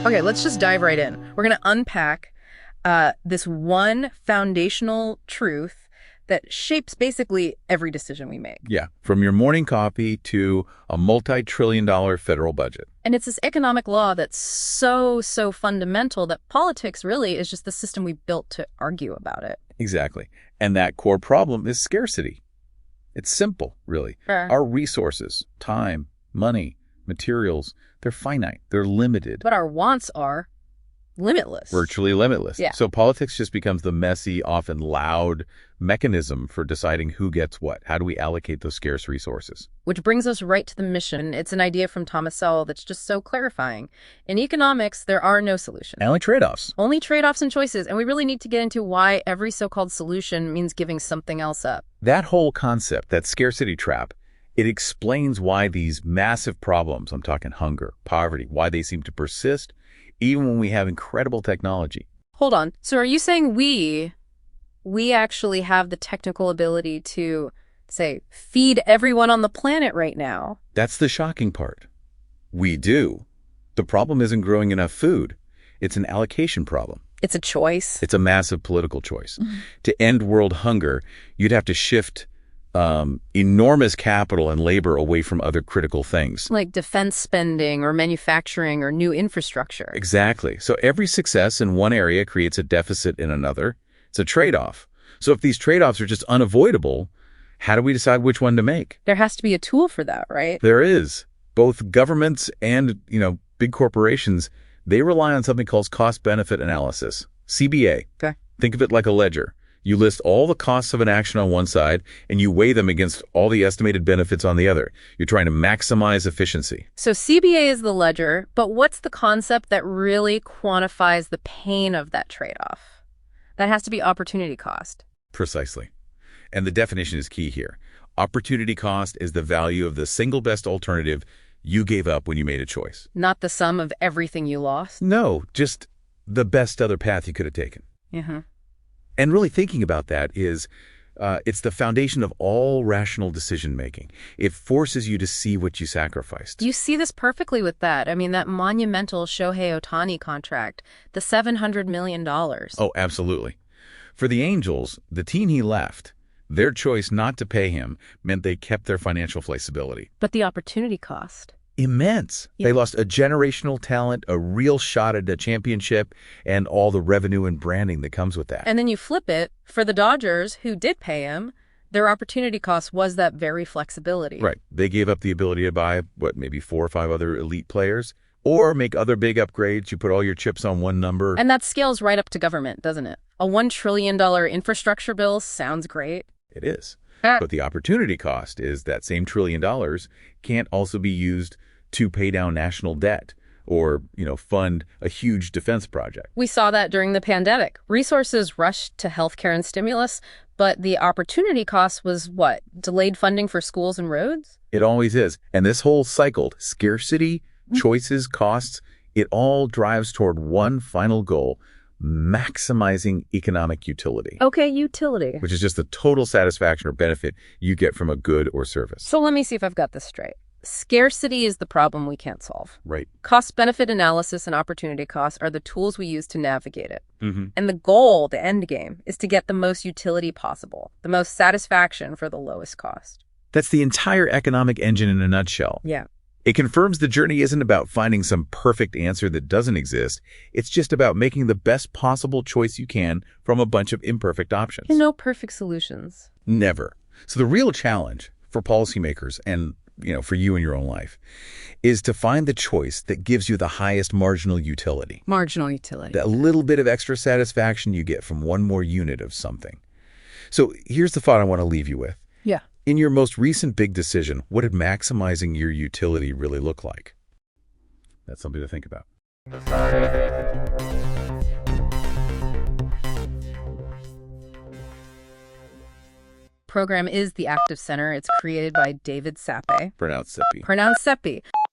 Okay, let's just dive right in. We're going to unpack this one foundational truth that shapes basically every decision we make. Yeah, from your morning coffee to a multi-trillion-dollar federal budget. And it's this economic law that's so fundamental that politics really is just the system we built to argue about it. Exactly. And that core problem is scarcity. It's simple, really. Sure. Our resources, time, money, materials, they're finite. They're limited. But our wants are limitless. Virtually limitless. Yeah. So politics just becomes the messy, often loud mechanism for deciding who gets what. How do we allocate those scarce resources? Which brings us right to the mission. It's an idea from Thomas Sowell that's just so clarifying. In economics, there are no solutions. Only trade-offs. Only trade-offs and choices. And we really need to get into why every so-called solution means giving something else up. That whole concept, that scarcity trap, it explains why these massive problems, I'm talking hunger, poverty, why they seem to persist even when we have incredible technology. Hold on. So are you saying we actually have the technical ability to, say, feed everyone on the planet right now? That's the shocking part. We do. The problem isn't growing enough food. It's an allocation problem. It's a choice. It's a massive political choice. To end world hunger, you'd have to shift enormous capital and labor away from other critical things. Like defense spending or manufacturing or new infrastructure. Exactly. So every success in one area creates a deficit in another. It's a trade-off. So if these trade-offs are just unavoidable, how do we decide which one to make? There has to be a tool for that, right? There is. Both governments and, big corporations, they rely on something called cost-benefit analysis, CBA. Okay. Think of it like a ledger. You list all the costs of an action on one side, and you weigh them against all the estimated benefits on the other. You're trying to maximize efficiency. So CBA is the ledger, but what's the concept that really quantifies the pain of that trade-off? That has to be opportunity cost. Precisely. And the definition is key here. Opportunity cost is the value of the single best alternative you gave up when you made a choice. Not the sum of everything you lost? No, just the best other path you could have taken. Mm-hmm. And really thinking about that is, it's the foundation of all rational decision-making. It forces you to see what you sacrificed. You see this perfectly with that. I mean, that monumental Shohei Ohtani contract, the $700 million. Oh, absolutely. For the Angels, the team he left, their choice not to pay him meant they kept their financial flexibility. But the opportunity cost? Immense. Yeah. They lost a generational talent, a real shot at a championship, and all the revenue and branding that comes with that. And then you flip it. For the Dodgers, who did pay him, their opportunity cost was that very flexibility. Right. They gave up the ability to buy, maybe 4 or 5 other elite players, or make other big upgrades. You put all your chips on one number. And that scales right up to government, doesn't it? A $1 trillion infrastructure bill sounds great. It is. But the opportunity cost is that same $1 trillion can't also be used to pay down national debt or, fund a huge defense project. We saw that during the pandemic. Resources rushed to healthcare and stimulus, but the opportunity cost was what? Delayed funding for schools and roads? It always is. And this whole cycle, scarcity, choices, costs, it all drives toward one final goal: maximizing economic utility. Okay, utility. Which is just the total satisfaction or benefit you get from a good or service. So let me see if I've got this straight. Scarcity is the problem we can't solve. Right. Cost-benefit analysis and opportunity costs are the tools we use to navigate it. Mm-hmm. And the goal, the end game, is to get the most utility possible, the most satisfaction for the lowest cost. That's the entire economic engine in a nutshell. Yeah. It confirms the journey isn't about finding some perfect answer that doesn't exist. It's just about making the best possible choice you can from a bunch of imperfect options. No perfect solutions. Never. So the real challenge for policymakers and, for you in your own life is to find the choice that gives you the highest marginal utility. Marginal utility. That little bit of extra satisfaction you get from one more unit of something. So here's the thought I want to leave you with. Yeah. In your most recent big decision, what did maximizing your utility really look like? That's something to think about. Program is The Active Center. It's created by David Sappe. Pronounced Seppi. Pronounced Seppi.